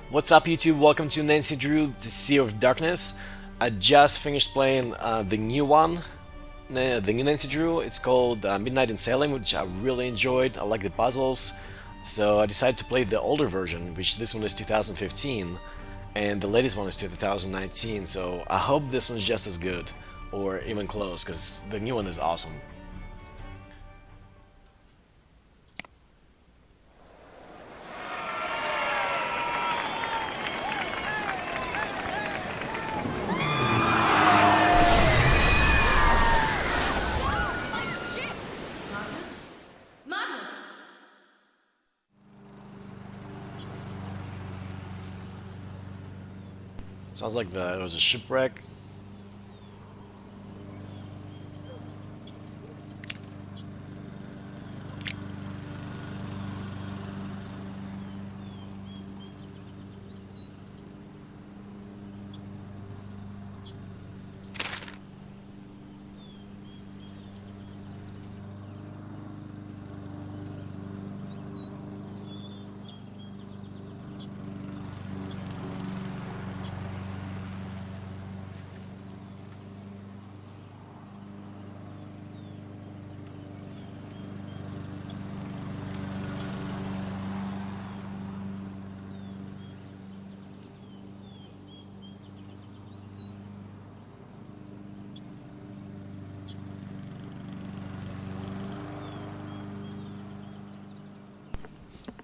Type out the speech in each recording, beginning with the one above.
What's up, YouTube? Welcome to Nancy Drew, The Sea of Darkness. I just finished playing the new one, the new Nancy Drew. It's called Midnight in Salem, which I really enjoyed. I like the puzzles, so I decided to play the older version, which this one is 2015, and the latest one is 2019. So I hope this one's just as good, or even close, because the new one is awesome. My ship! Magnus? Magnus! Sounds like it was a shipwreck.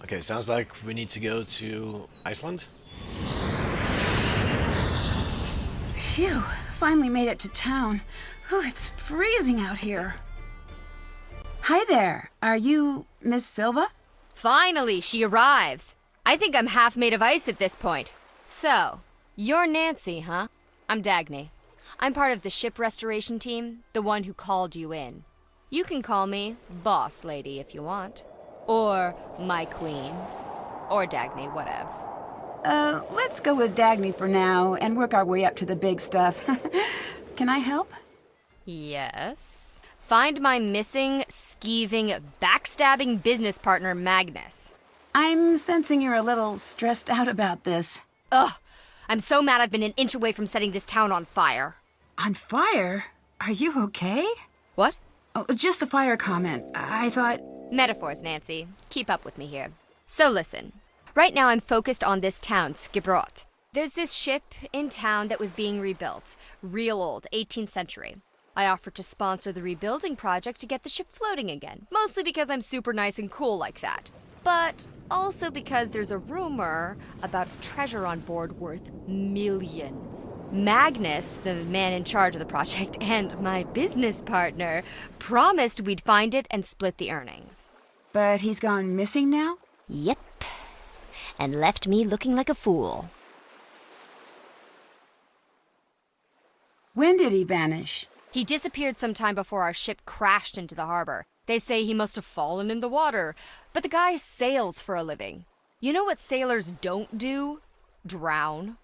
Okay, sounds like we need to go to Iceland. Phew, finally made it to town. Oh, it's freezing out here. Hi there. Are you Miss Silva? Finally, she arrives. I think I'm half made of ice at this point. So, you're Nancy, huh? I'm Dagny. I'm part of the ship restoration team, the one who called you in. You can call me Boss Lady if you want. Or my queen. Or Dagny, whatevs. Let's go with Dagny for now and work our way up to the big stuff. Can I help? Yes. Find my missing, skeeving, backstabbing business partner, Magnus. I'm sensing you're a little stressed out about this. Ugh! I'm so mad I've been an inch away from setting this town on fire. On fire? Are you okay? What? Oh, just the fire comment. I thought... Metaphors, Nancy. Keep up with me here. So listen. Right now I'm focused on this town, Skibrot. There's this ship in town that was being rebuilt. Real old, 18th century. I offered to sponsor the rebuilding project to get the ship floating again. Mostly because I'm super nice and cool like that. But also because there's a rumor about a treasure on board worth millions. Magnus, the man in charge of the project, and my business partner promised we'd find it and split the earnings. But he's gone missing now? Yep. And left me looking like a fool. When did he vanish? He disappeared sometime before our ship crashed into the harbor. They say he must have fallen in the water, but the guy sails for a living. You know what sailors don't do? Drown.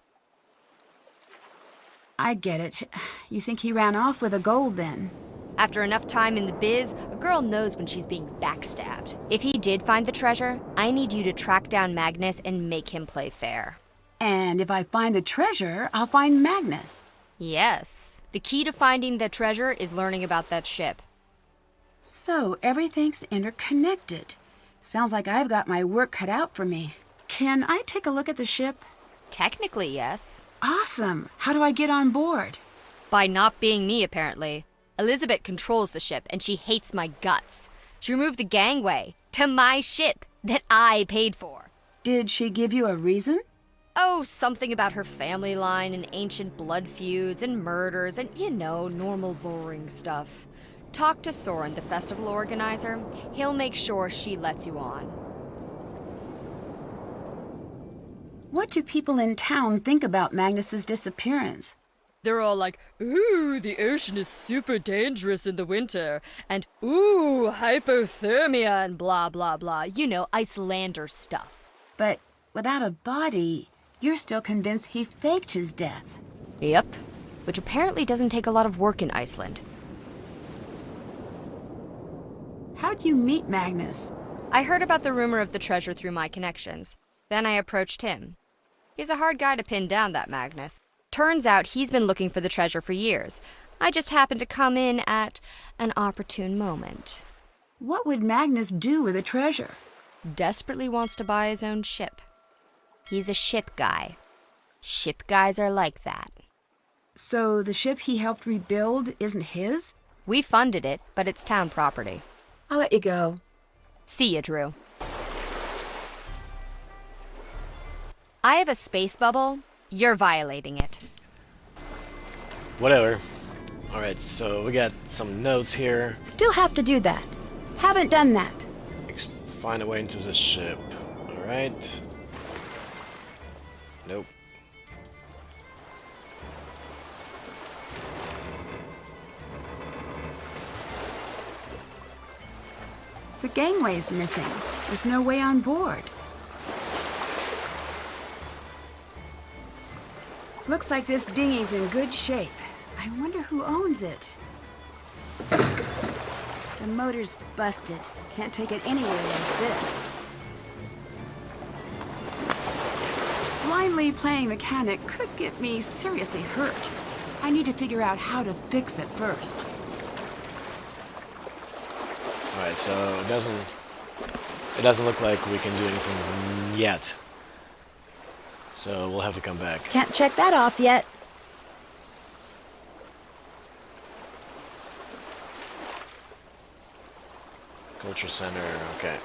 I get it. You think he ran off with the gold then? After enough time in the biz, a girl knows when she's being backstabbed. If he did find the treasure, I need you to track down Magnus and make him play fair. And if I find the treasure, I'll find Magnus. Yes. The key to finding the treasure is learning about that ship. So everything's interconnected. Sounds like I've got my work cut out for me. Can I take a look at the ship? Technically, yes. Awesome. How do I get on board? By not being me, apparently. Elizabeth controls the ship, and she hates my guts. She removed the gangway to my ship that I paid for. Did she give you a reason? Oh, something about her family line and ancient blood feuds and murders and, normal boring stuff. Talk to Soren, the festival organizer. He'll make sure she lets you on. What do people in town think about Magnus's disappearance? They're all like, ooh, the ocean is super dangerous in the winter, and ooh, hypothermia, and blah, blah, blah. Icelander stuff. But without a body, you're still convinced he faked his death. Yep, which apparently doesn't take a lot of work in Iceland. How'd you meet Magnus? I heard about the rumor of the treasure through my connections. Then I approached him. He's a hard guy to pin down, that Magnus. Turns out he's been looking for the treasure for years. I just happened to come in at an opportune moment. What would Magnus do with the treasure? Desperately wants to buy his own ship. He's a ship guy. Ship guys are like that. So the ship he helped rebuild isn't his? We funded it, but it's town property. I'll let you go. See ya, Drew. I have a space bubble. You're violating it. Whatever. Alright, so we got some notes here. Still have to do that. Haven't done that. Find a way into the ship. Alright. Nope. The gangway's missing. There's no way on board. Looks like this dinghy's in good shape. I wonder who owns it. The motor's busted. Can't take it anywhere like this. Blindly playing mechanic could get me seriously hurt. I need to figure out how to fix it first. Alright, so it doesn't look like we can do anything yet. So we'll have to come back. Can't check that off yet. Culture Center, okay.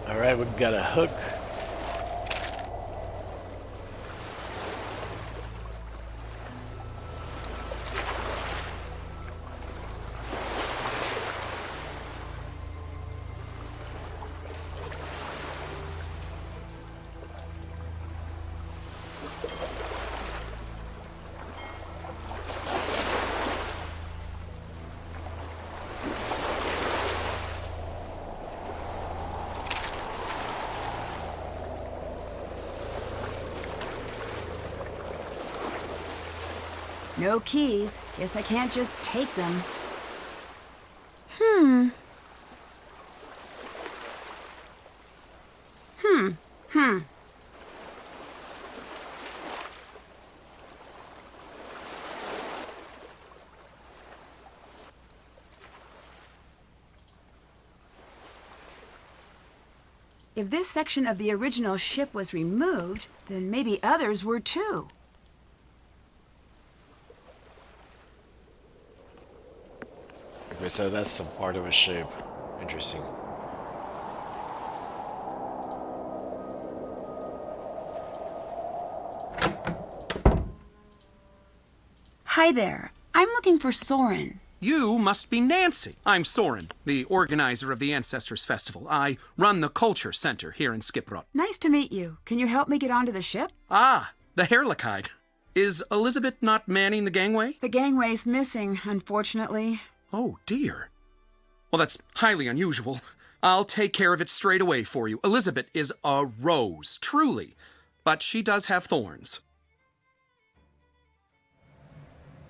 Alright, we've got a hook. No keys. Guess I can't just take them. If this section of the original ship was removed, then maybe others were too. Okay, so that's some part of a ship. Interesting. Hi there. I'm looking for Soren. You must be Nancy. I'm Soren, the organizer of the Ancestors Festival. I run the Culture Center here in Skiprot. Nice to meet you. Can you help me get onto the ship? Ah, the Herlichide. Is Elizabeth not manning the gangway? The gangway's missing, unfortunately. Oh, dear. Well, that's highly unusual. I'll take care of it straight away for you. Elizabeth is a rose, truly. But she does have thorns.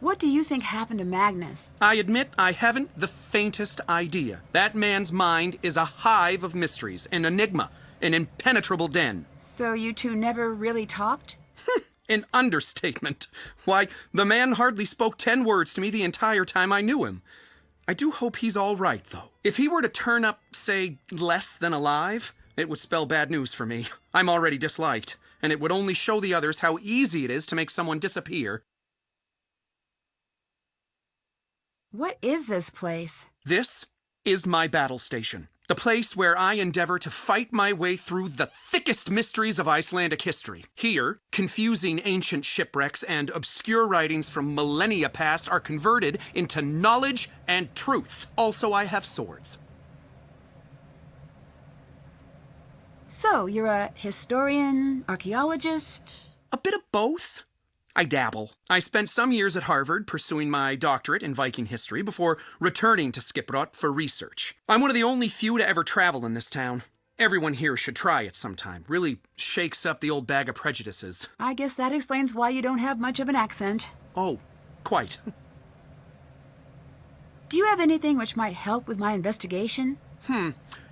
What do you think happened to Magnus? I admit I haven't the faintest idea. That man's mind is a hive of mysteries, an enigma, an impenetrable den. So you two never really talked? An understatement. Why, the man hardly spoke 10 words to me the entire time I knew him. I do hope he's all right, though. If he were to turn up, say, less than alive, it would spell bad news for me. I'm already disliked, and it would only show the others how easy it is to make someone disappear. What is this place? This is my battle station. the place where I endeavor to fight my way through the thickest mysteries of Icelandic history. Here, confusing ancient shipwrecks and obscure writings from millennia past are converted into knowledge and truth. Also, I have swords. So, you're a historian, archaeologist? A bit of both. I dabble. I spent some years at Harvard pursuing my doctorate in Viking history before returning to Skiprot for research. I'm one of the only few to ever travel in this town. Everyone here should try it sometime. Really shakes up the old bag of prejudices. I guess that explains why you don't have much of an accent. Oh, quite. Do you have anything which might help with my investigation?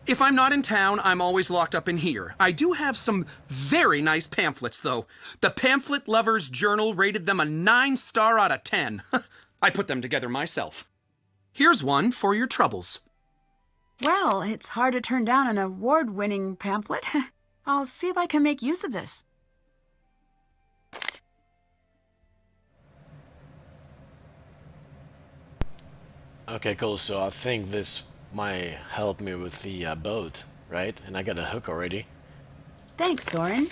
If I'm not in town, I'm always locked up in here. I do have some very nice pamphlets, though. The Pamphlet Lover's Journal rated them a 9-star out of 10. I put them together myself. Here's one for your troubles. Well, it's hard to turn down an award-winning pamphlet. I'll see if I can make use of this. Okay, cool. So I think this might help me with the boat, right? And I got a hook already. Thanks, Soren.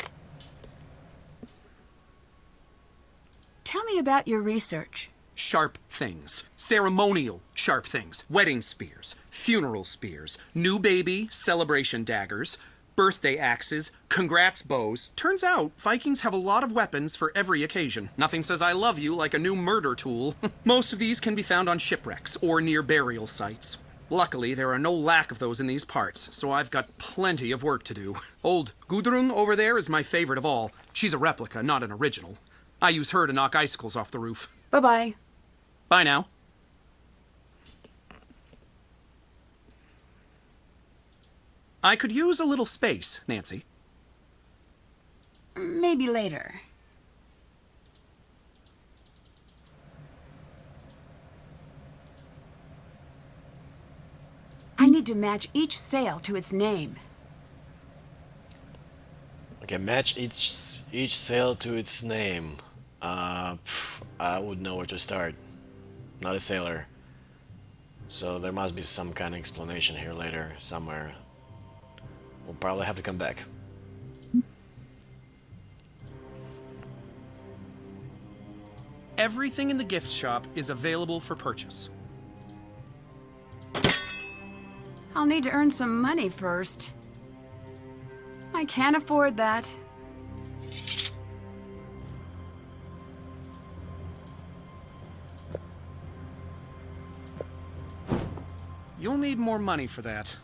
Tell me about your research. Sharp things. Ceremonial sharp things. Wedding spears, funeral spears, new baby celebration daggers, birthday axes, congrats bows. Turns out, Vikings have a lot of weapons for every occasion. Nothing says I love you like a new murder tool. Most of these can be found on shipwrecks or near burial sites. Luckily, there are no lack of those in these parts, so I've got plenty of work to do. Old Gudrun over there is my favorite of all. She's a replica, not an original. I use her to knock icicles off the roof. Bye-bye. Bye now. I could use a little space, Nancy. Maybe later. I need to match each sail to its name. Okay, match each sail to its name. I would know where to start. Not a sailor. So there must be some kind of explanation here later, somewhere. We'll probably have to come back. Everything in the gift shop is available for purchase. I'll need to earn some money first. I can't afford that. You'll need more money for that.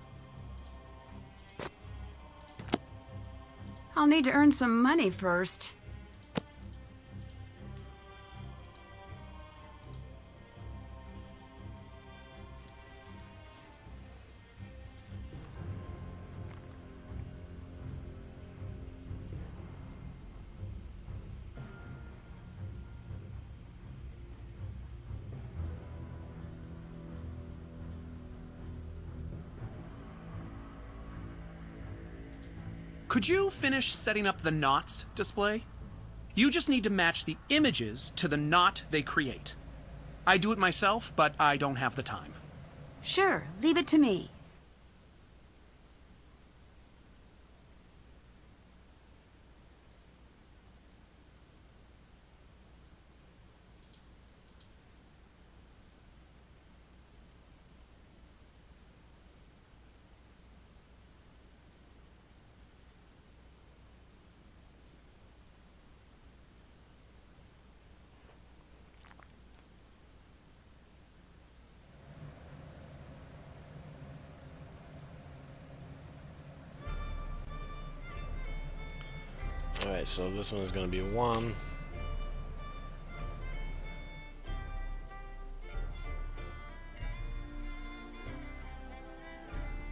I'll need to earn some money first. Could you finish setting up the knots display? You just need to match the images to the knot they create. I do it myself, but I don't have the time. Sure, leave it to me. Alright, so this one is gonna be 1.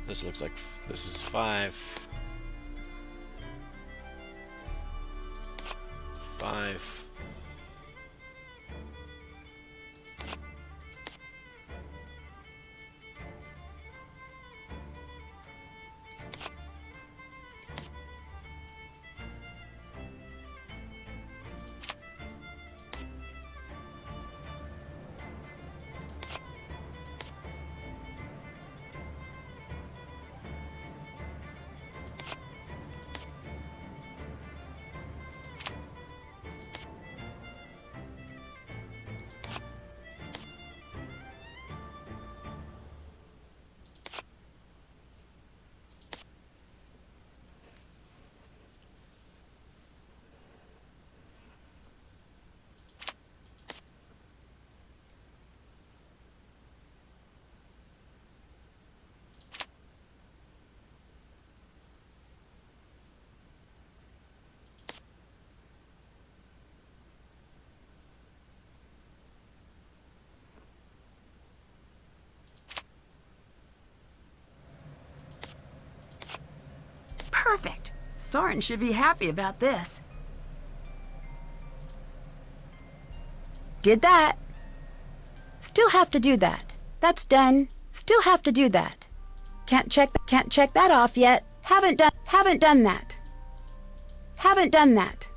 This looks like this is 5. 5. Perfect. Soren should be happy about this. Did that. Still have to do that. That's done. Still have to do that. Can't check that off yet. Haven't done that. Haven't done that.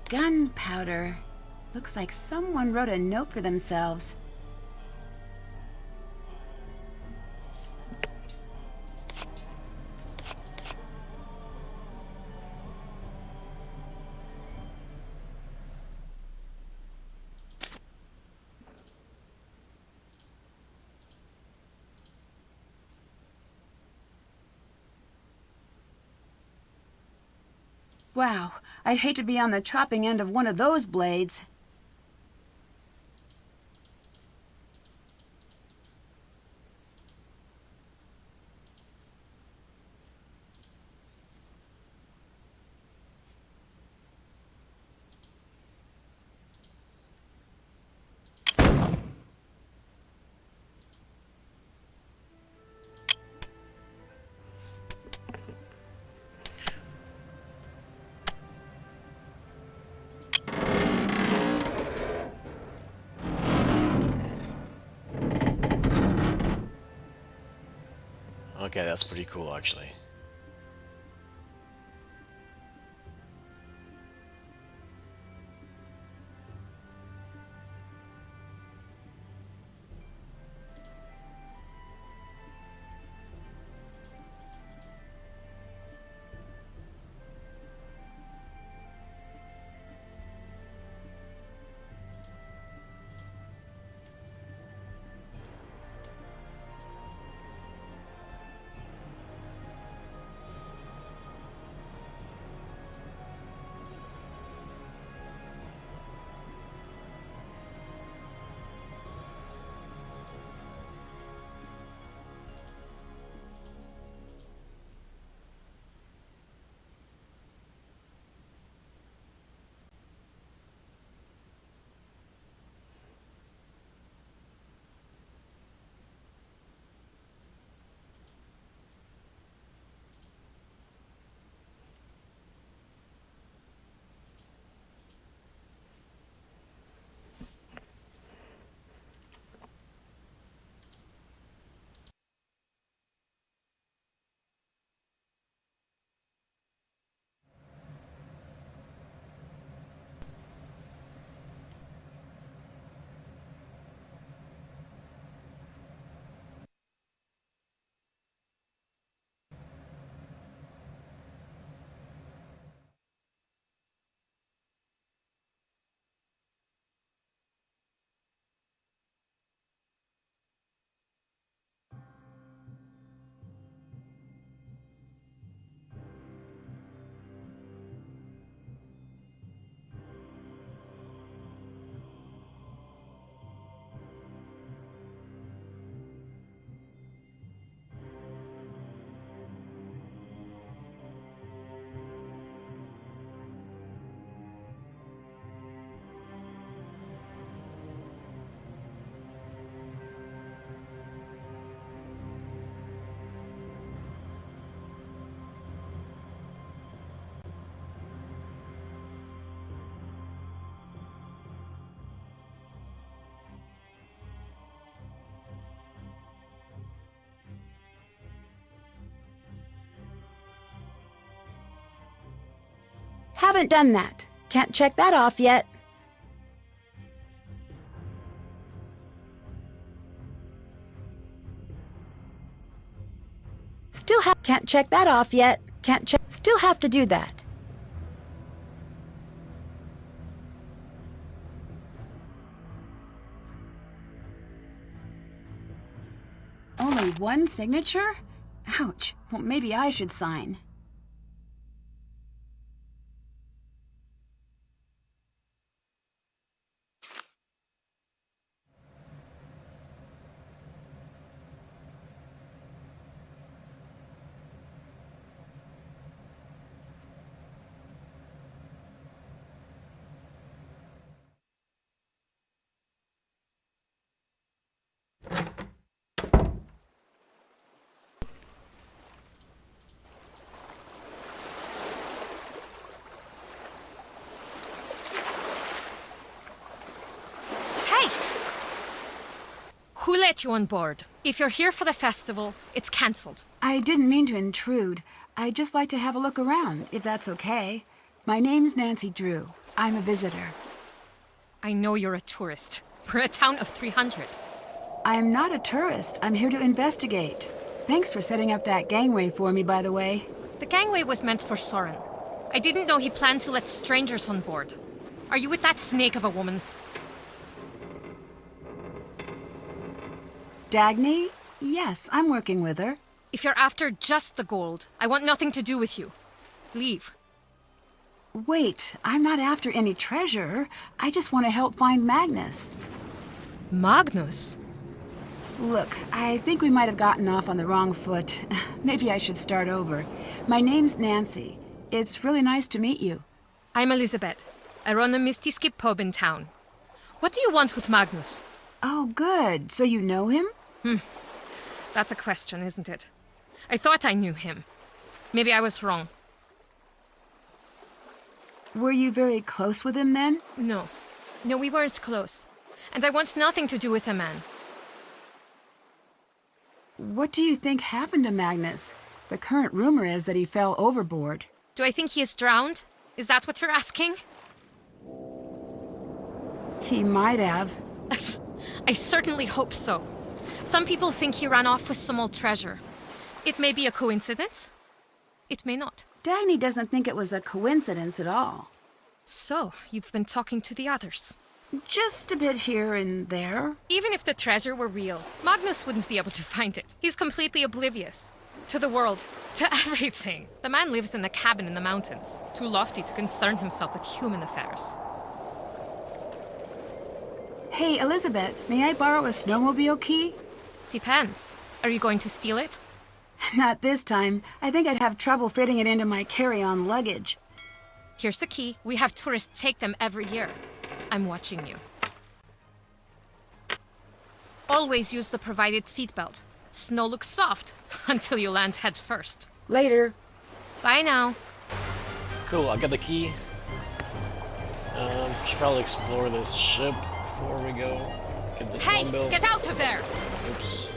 Gunpowder. Looks like someone wrote a note for themselves. Wow, I'd hate to be on the chopping end of one of those blades. Okay, that's pretty cool, actually. Haven't done that. Can't check that off yet. Can't check that off yet. Still have to do that. Only one signature? Ouch. Well, maybe I should sign. Who let you on board? If you're here for the festival, it's cancelled. I didn't mean to intrude. I'd just like to have a look around, if that's okay. My name's Nancy Drew. I'm a visitor. I know you're a tourist. We're a town of 300. I'm not a tourist. I'm here to investigate. Thanks for setting up that gangway for me, by the way. The gangway was meant for Soren. I didn't know he planned to let strangers on board. Are you with that snake of a woman? Dagny? Yes, I'm working with her. If you're after just the gold, I want nothing to do with you. Leave. Wait, I'm not after any treasure. I just want to help find Magnus. Magnus? Look, I think we might have gotten off on the wrong foot. Maybe I should start over. My name's Nancy. It's really nice to meet you. I'm Elizabeth. I run a Misty Skip pub in town. What do you want with Magnus? Oh, good. So you know him? That's a question, isn't it? I thought I knew him. Maybe I was wrong. Were you very close with him then? No. No, we weren't close. And I want nothing to do with the man. What do you think happened to Magnus? The current rumor is that he fell overboard. Do I think he is drowned? Is that what you're asking? He might have. I certainly hope so. Some people think he ran off with some old treasure. It may be a coincidence. It may not. Dagny doesn't think it was a coincidence at all. So, you've been talking to the others. Just a bit here and there. Even if the treasure were real, Magnus wouldn't be able to find it. He's completely oblivious. To the world. To everything. The man lives in a cabin in the mountains. Too lofty to concern himself with human affairs. Hey, Elizabeth, may I borrow a snowmobile key? Depends. Are you going to steal it? Not this time. I think I'd have trouble fitting it into my carry-on luggage. Here's the key. We have tourists take them every year. I'm watching you. Always use the provided seatbelt. Snow looks soft until you land head first. Later. Bye now. Cool, I got the key. Should probably explore this ship before we go. Get this Hey, snowmobile. get out of there! Oops.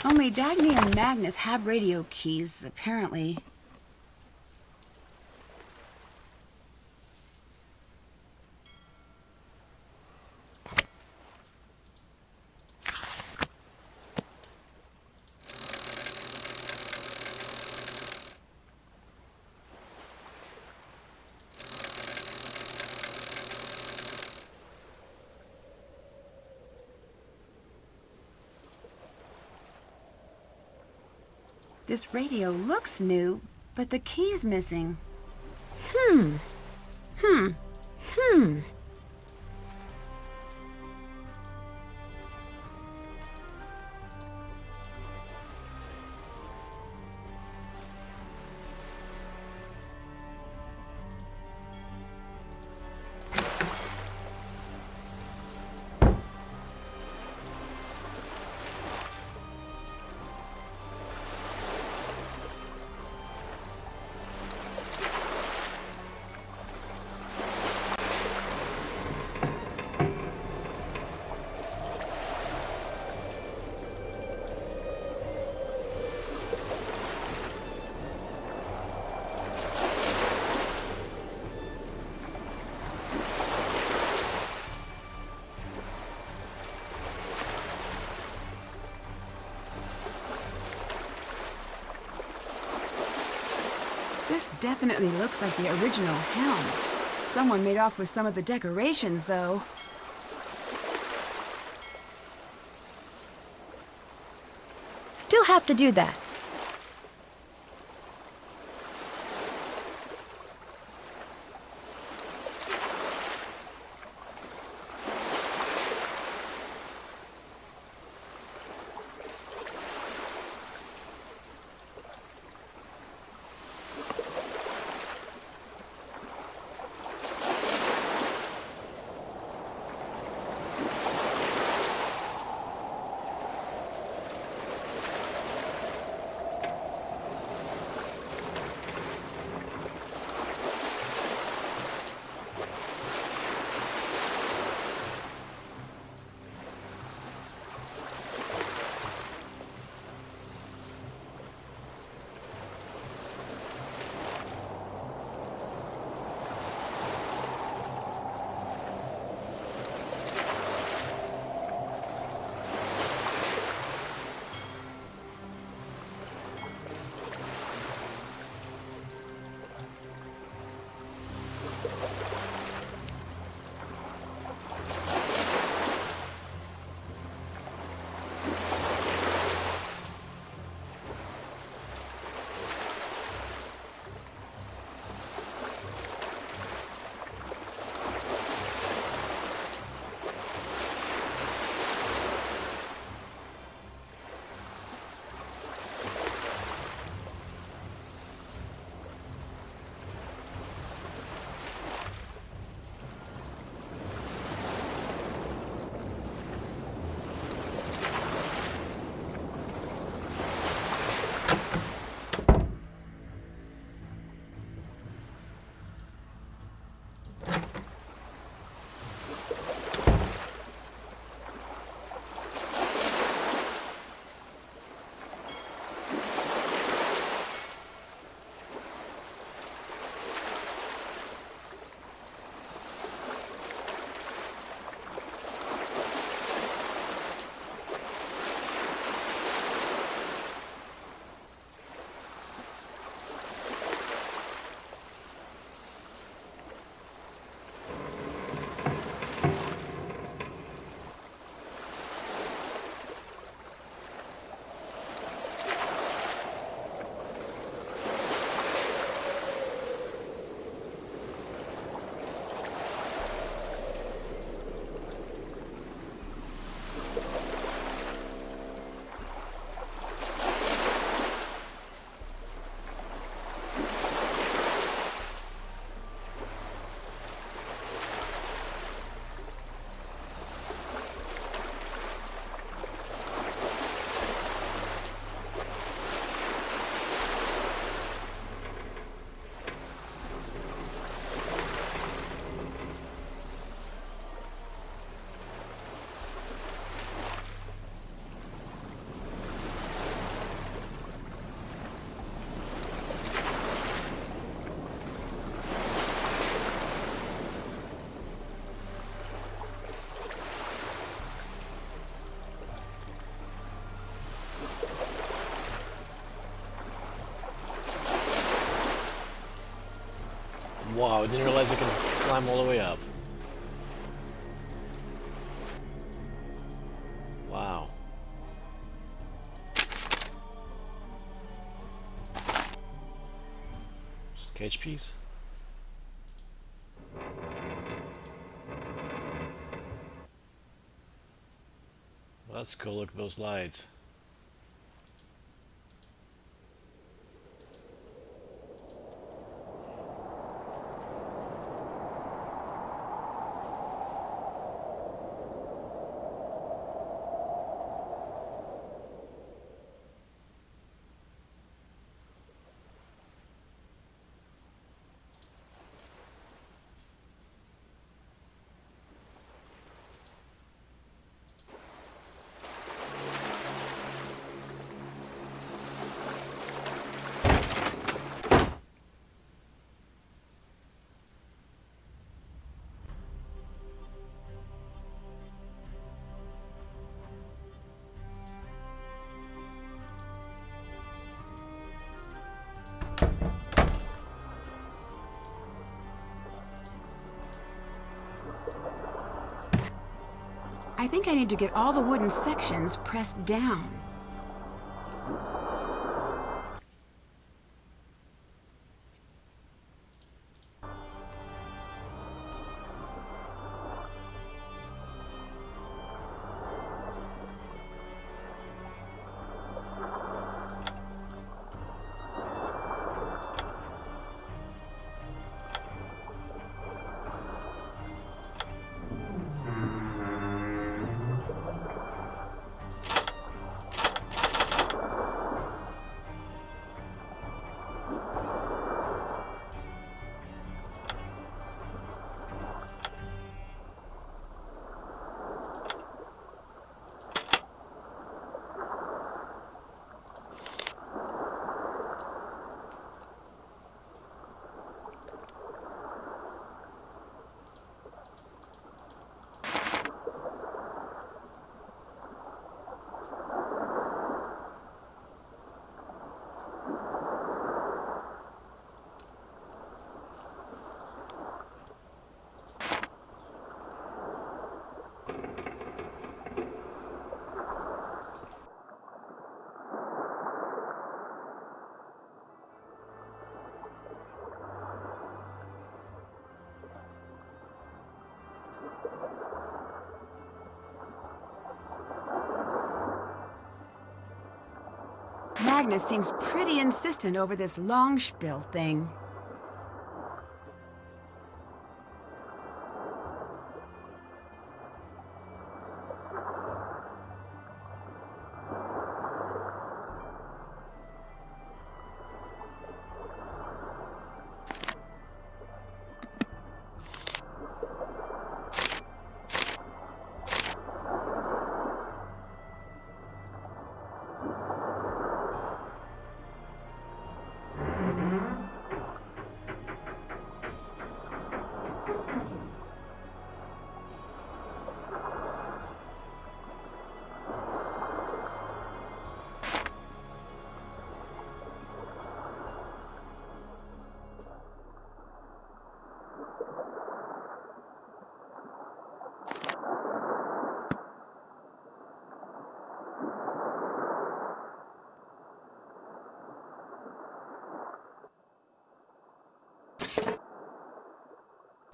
Only Dagny and Magnus have radio keys, apparently. This radio looks new, but the key's missing. Hmm. This definitely looks like the original helm. Someone made off with some of the decorations, though. Still have to do that. Wow, I didn't realize I can climb all the way up. Wow. Sketch piece? Well, that's cool, look at those lights. I think I need to get all the wooden sections pressed down. Magnus seems pretty insistent over this long spiel thing.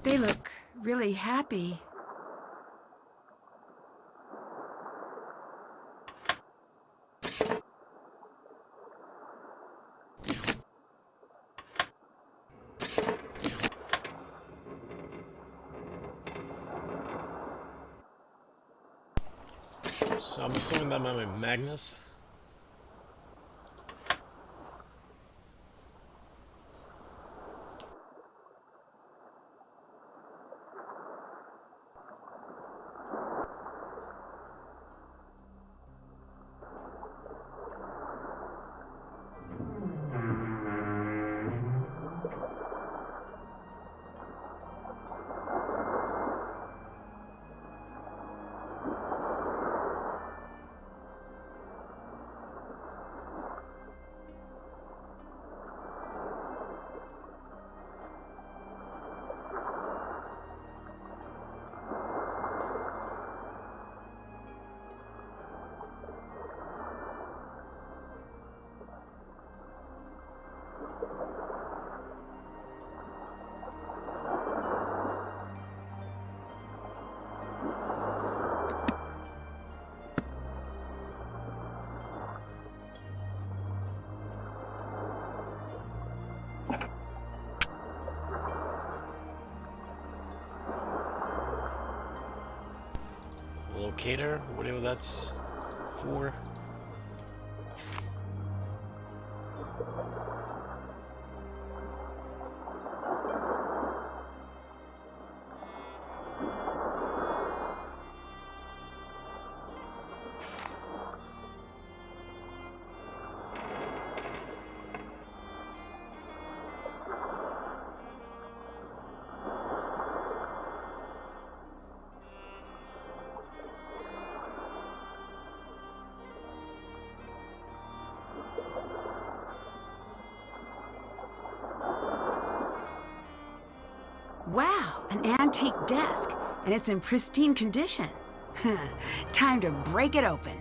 They look really happy. So I'm assuming that might be Magnus. Locator, whatever that's for. Wow, an antique desk, and it's in pristine condition. Time to break it open.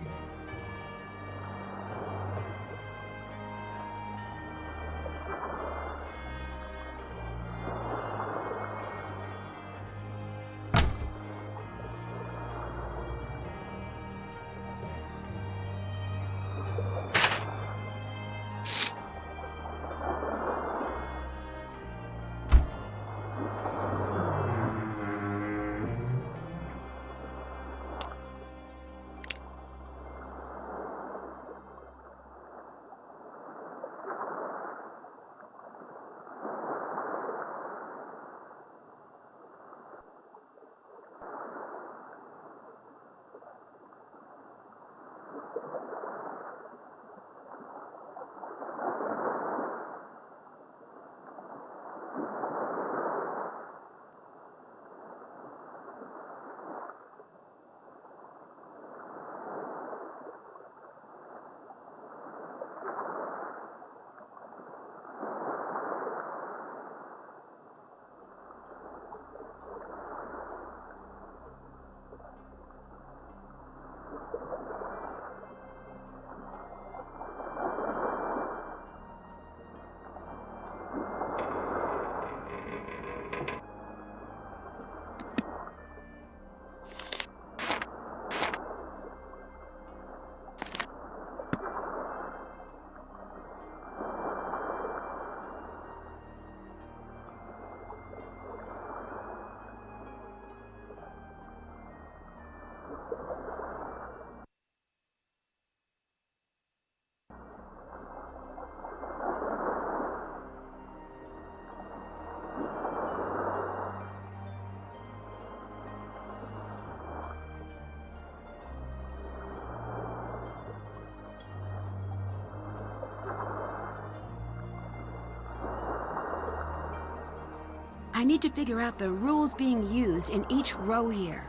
I need to figure out the rules being used in each row here.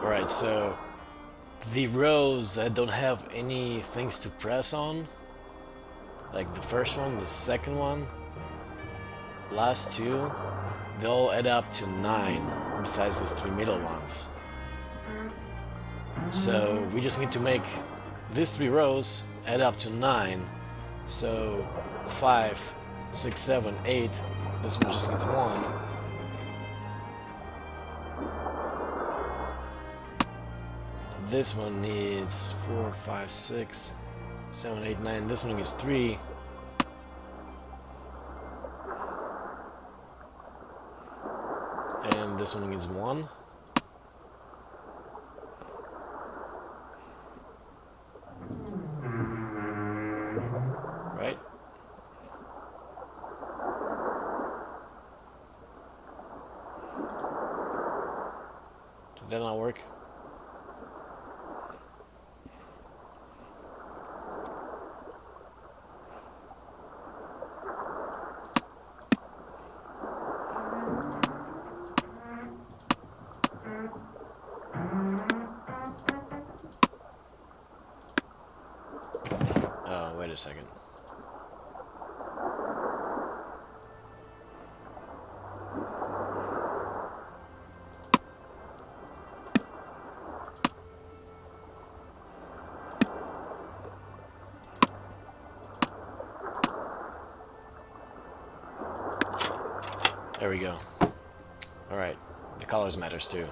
Alright, so the rows that don't have any things to press on, like the first one, the second one, last two, they all add up to 9, besides these 3 middle ones. So we just need to make these 3 rows add up to 9. So 5, 6, 7, 8, this one just gets 1. This one needs 4, 5, 6, 7, 8, 9. This one needs 3. And this one needs 1. Right? Did that not work? Oh, wait a second. There we go. Alright, the colors matters too.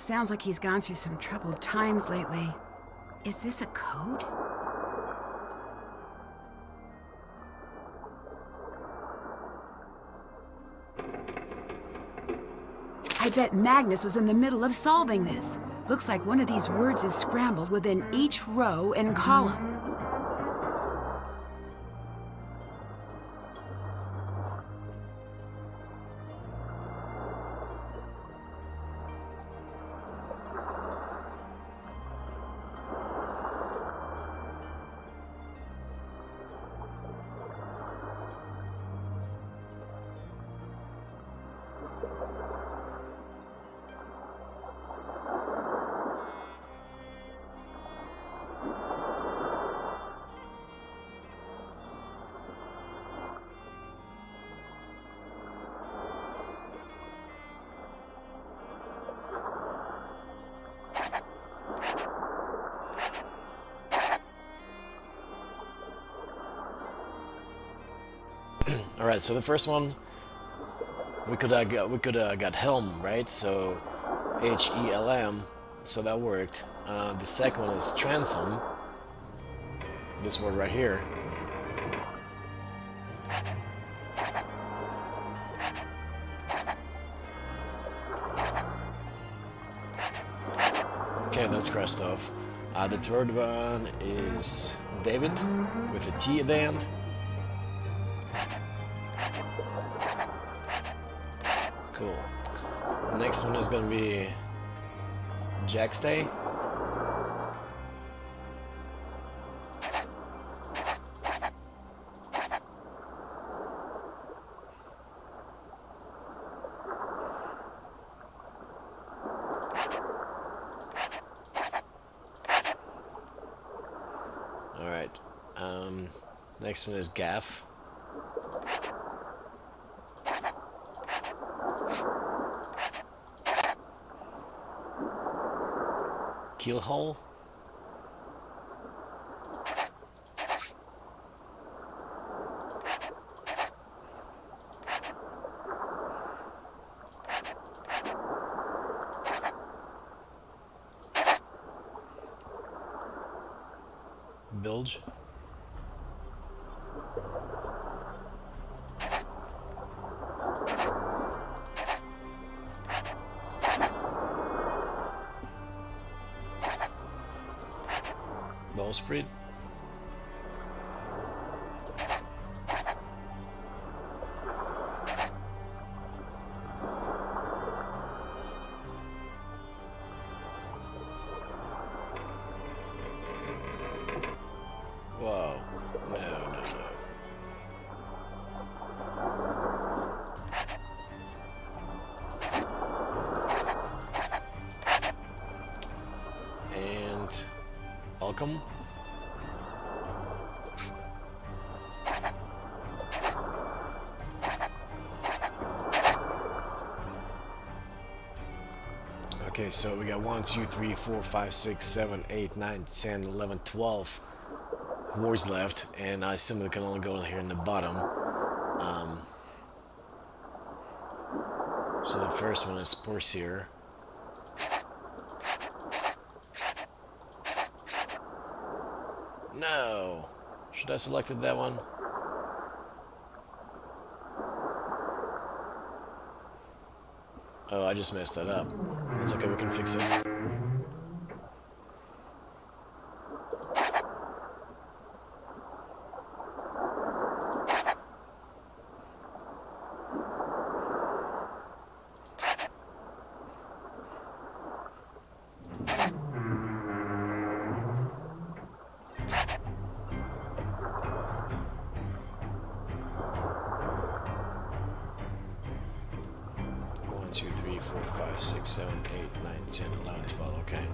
Sounds like he's gone through some troubled times lately. Is this a code? I bet Magnus was in the middle of solving this. Looks like one of these words is scrambled within each row and column. All right, so the first one we could got helm, right? So HELM, so that worked. The second one is transom. This word right here. Okay, that's crossed off. The third one is David with a T at the end. Cool. Next one is gonna be Jackstay. All right. Next one is Gaff. Keelhole. Bilge. Bowsprit. Whoa. No. And welcome. Okay, so we got 1, 2, 3, 4, 5, 6, 7, 8, 9, 10, 11, 12 words left, and I assume we can only go here in the bottom. So the first one is Sporseer. No! Should I selected that one? Oh, I just messed that up. It's okay, we can fix it. One, 2, 3, 4, 5, 6, 7, 8, 9, 10, 11, 12, okay.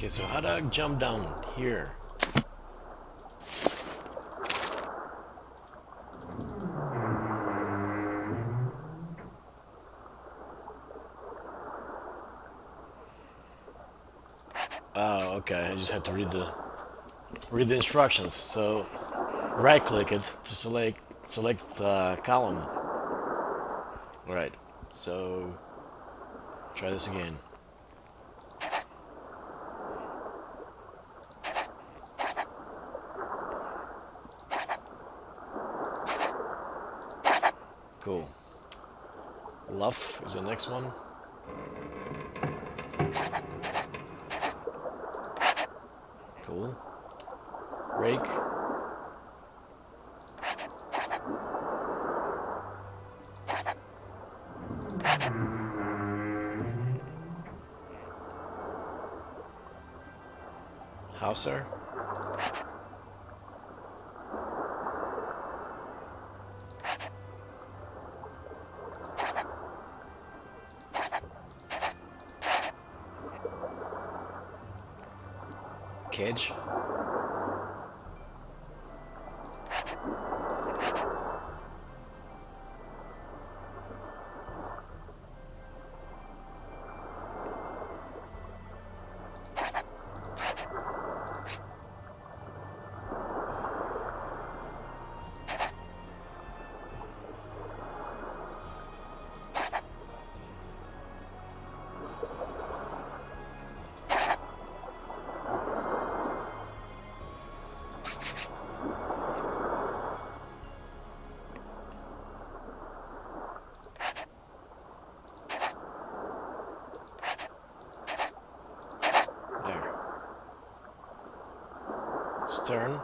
Okay, so how do I jump down here? Oh, okay. I just had to read the instructions. So right click it to select the column. Right. So try this again. Cool. Luff is the next one. Cool. Rake. Hauser. Cage. There. Stern.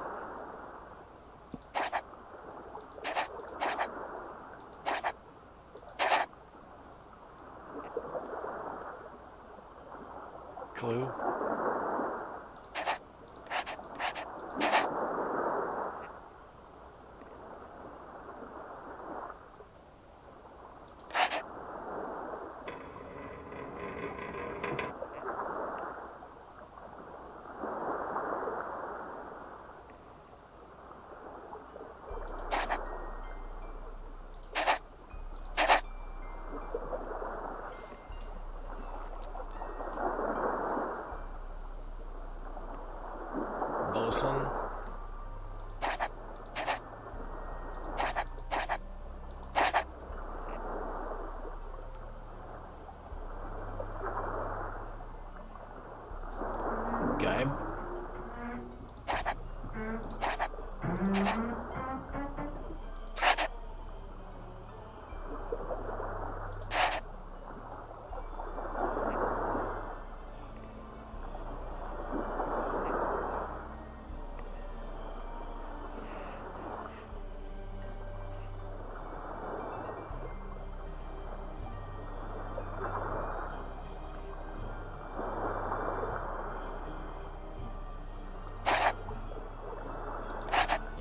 Clue. Bosun. Guy.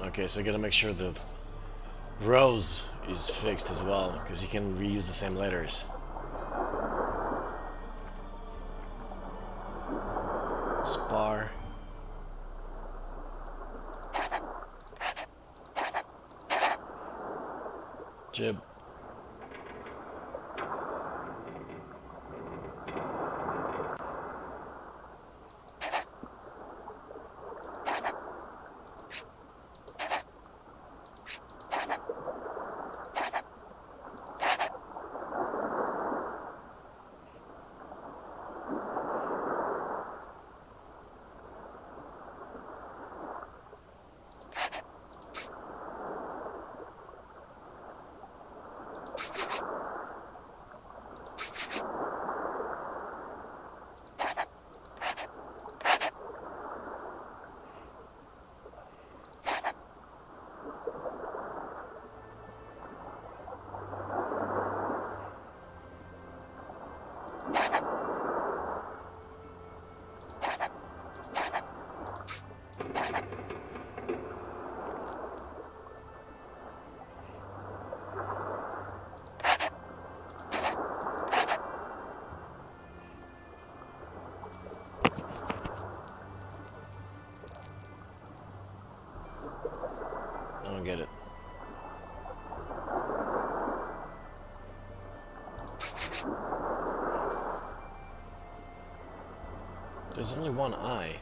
Okay, so I gotta make sure the Rose is fixed as well, because you can reuse the same letters. Spar. Jib. I don't get it. There's only one eye.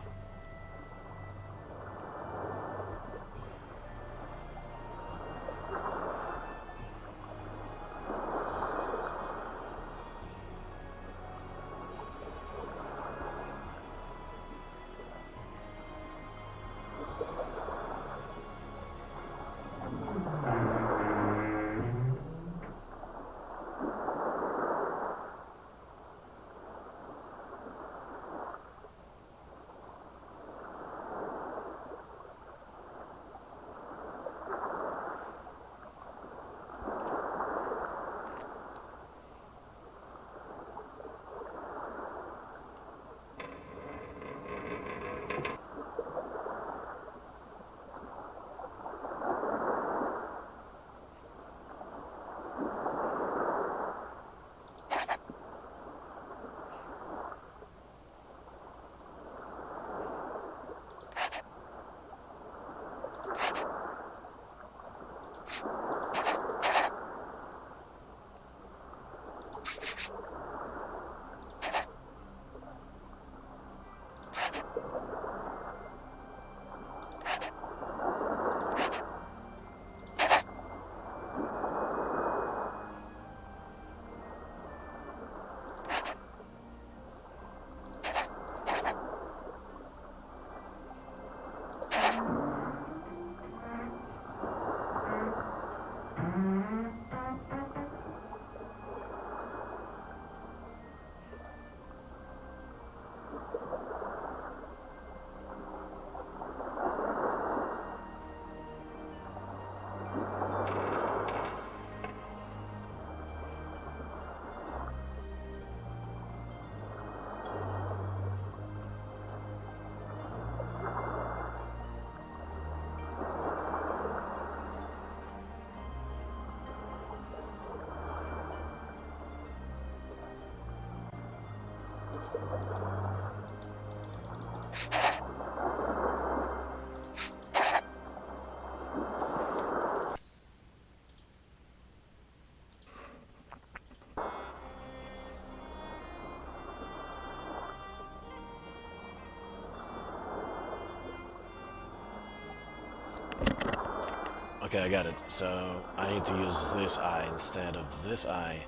Okay, I got it. So, I need to use this eye instead of this eye.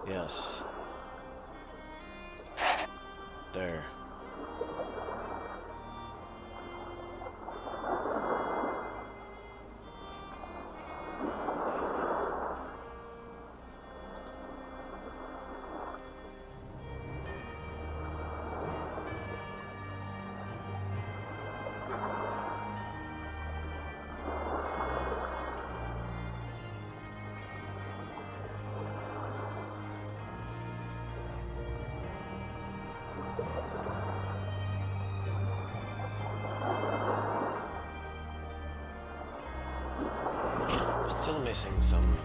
Yes. There. Still missing some.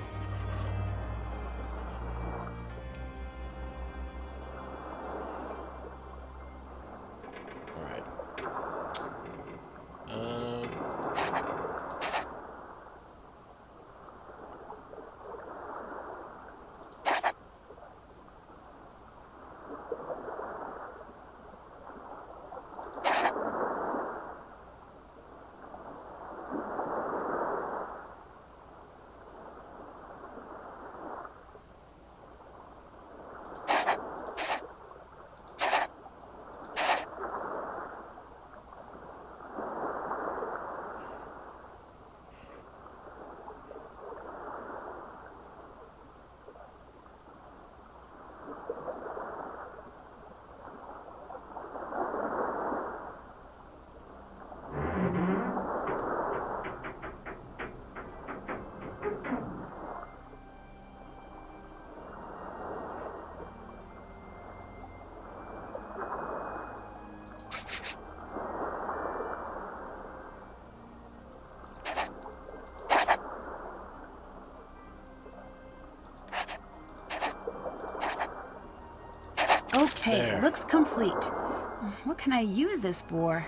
All right. Okay, There. looks complete. What can I use this for?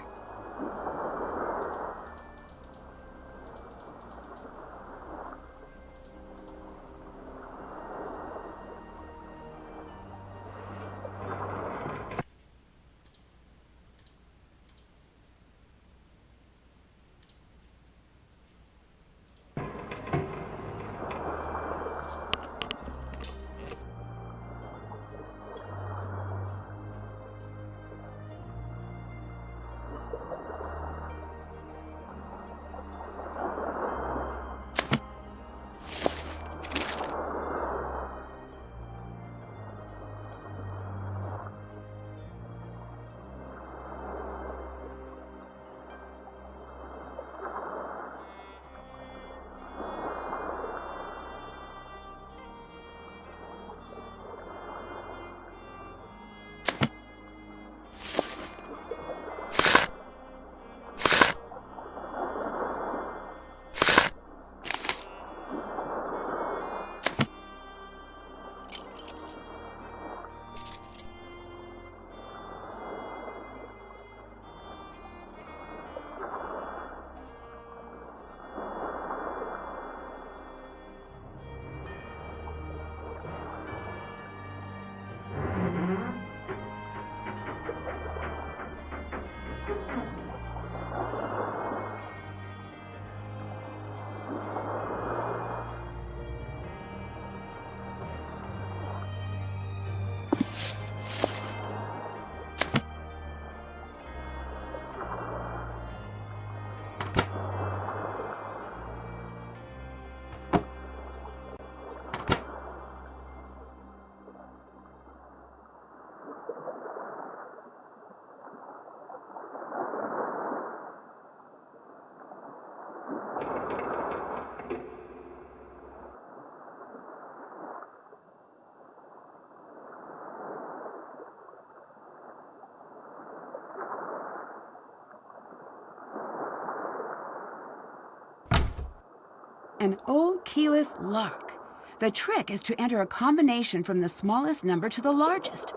An old keyless lock. The trick is to enter a combination from the smallest number to the largest.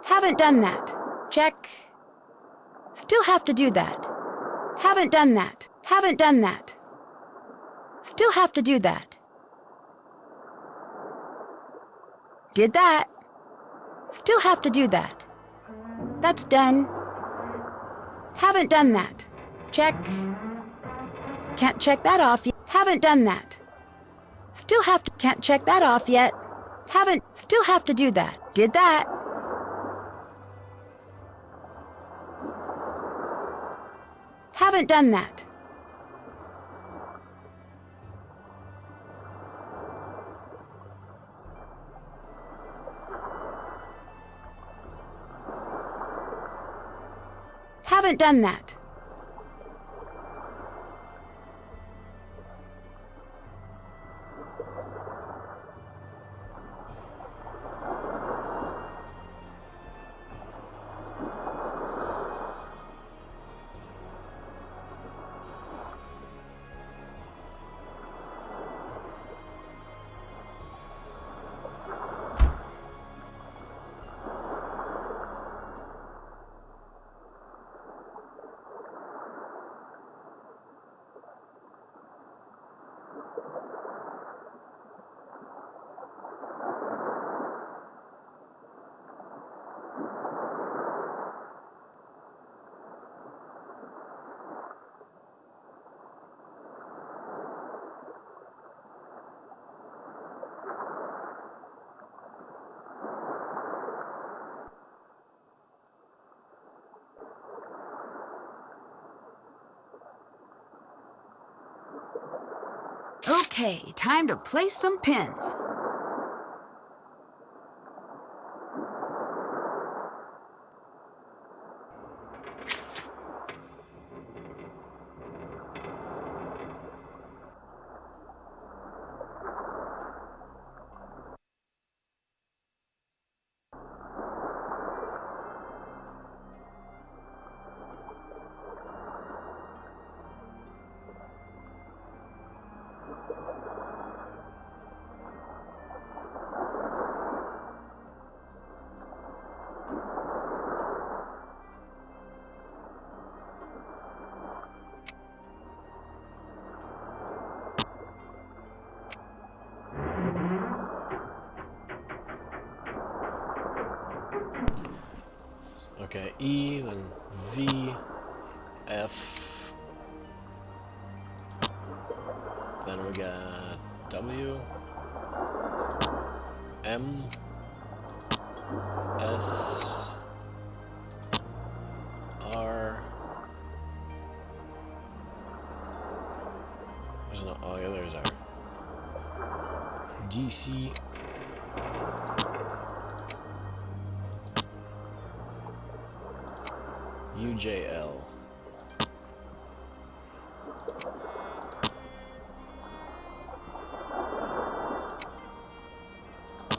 Haven't done that. Check. Still have to do that. Haven't done that. Haven't done that. Still have to do that. Did that. Still have to do that. That's done. Haven't done that. Check. Can't check that off yet. Haven't done that. Still have to. Can't check that off yet. Haven't. Still have to do that. Did that. Haven't done that. Haven't done that. Okay, time to place some pins. Okay, E, then V, F, then we got W, M, S, R. There's no, oh yeah, there's R. D, C, UJL.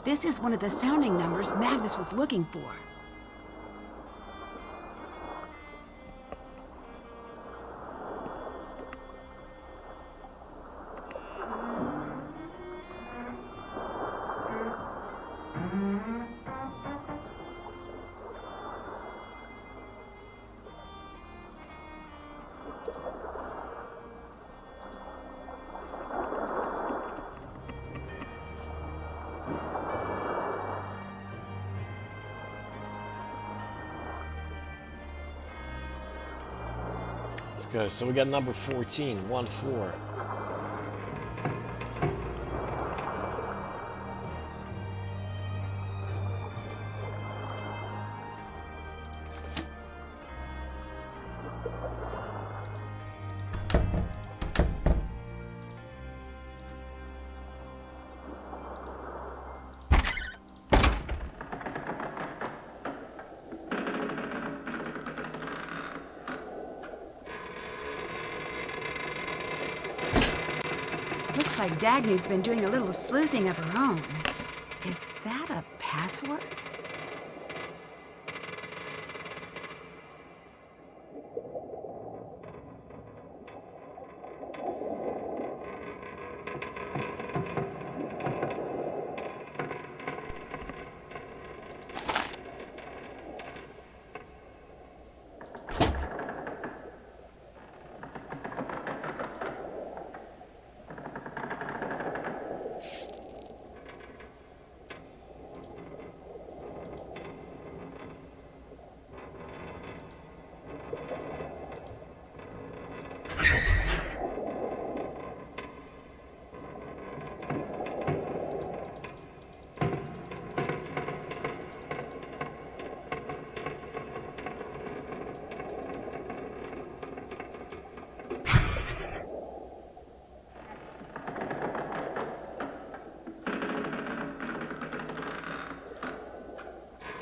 This is one of the sounding numbers Magnus was looking for. Let's go. So we got number 14, 1-4. Looks like Dagny's been doing a little sleuthing of her own. Is that a password?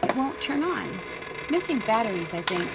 It won't turn on. Missing batteries, I think.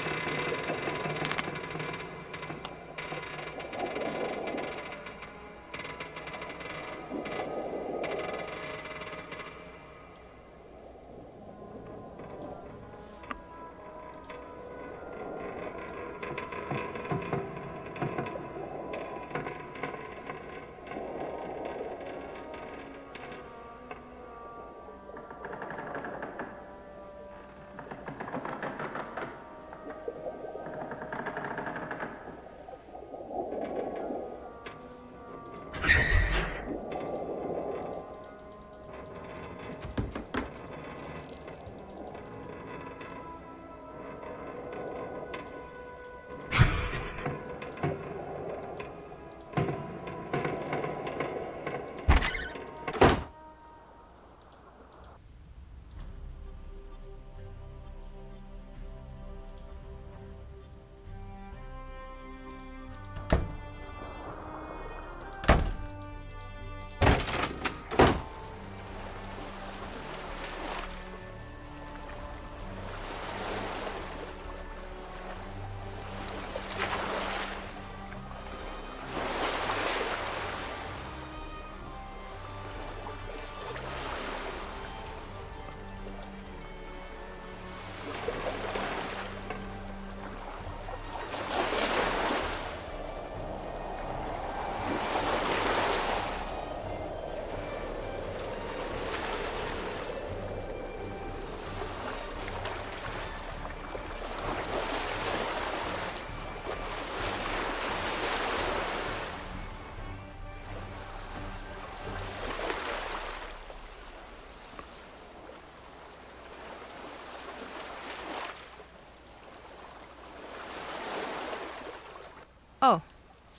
Oh,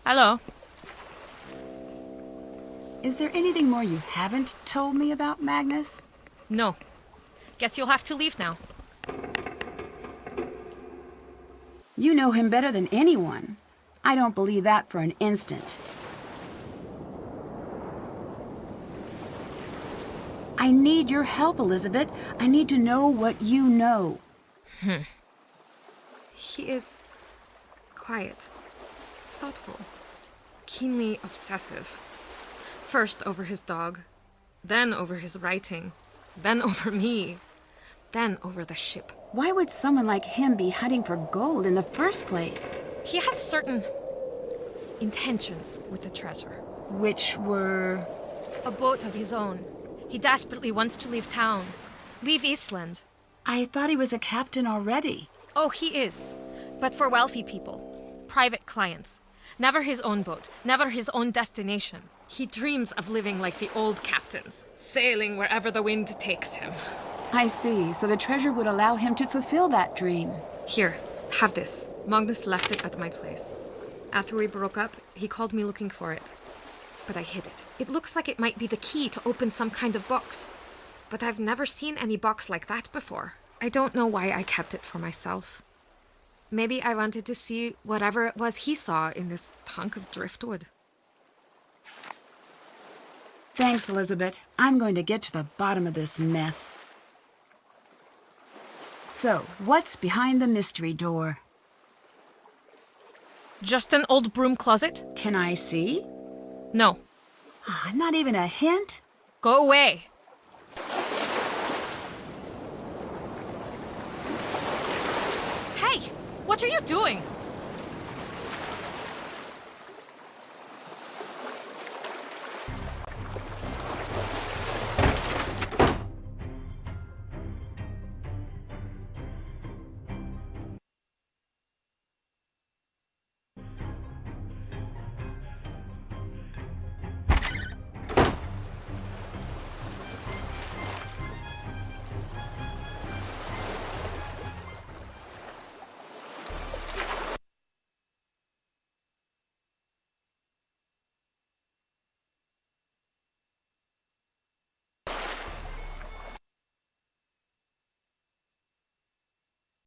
hello. Is there anything more you haven't told me about Magnus? No. Guess you'll have to leave now. You know him better than anyone. I don't believe that for an instant. I need your help, Elizabeth. I need to know what you know. He is quiet, thoughtful, keenly obsessive. First over his dog, then over his writing, then over me, then over the ship. Why would someone like him be hunting for gold in the first place? He has certain intentions with the treasure. Which were... A boat of his own. He desperately wants to leave town. Leave Eastland. I thought he was a captain already. Oh, he is. But for wealthy people. Private clients. Never his own boat. Never his own destination. He dreams of living like the old captains. Sailing wherever the wind takes him. I see. So the treasure would allow him to fulfill that dream. Here, have this. Magnus left it at my place. After we broke up, he called me looking for it. But I hid it. It looks like it might be the key to open some kind of box. But I've never seen any box like that before. I don't know why I kept it for myself. Maybe I wanted to see whatever it was he saw in this hunk of driftwood. Thanks, Elizabeth. I'm going to get to the bottom of this mess. So, what's behind the mystery door? Just an old broom closet? Can I see? No. Not even a hint? Go away. Hey, what are you doing?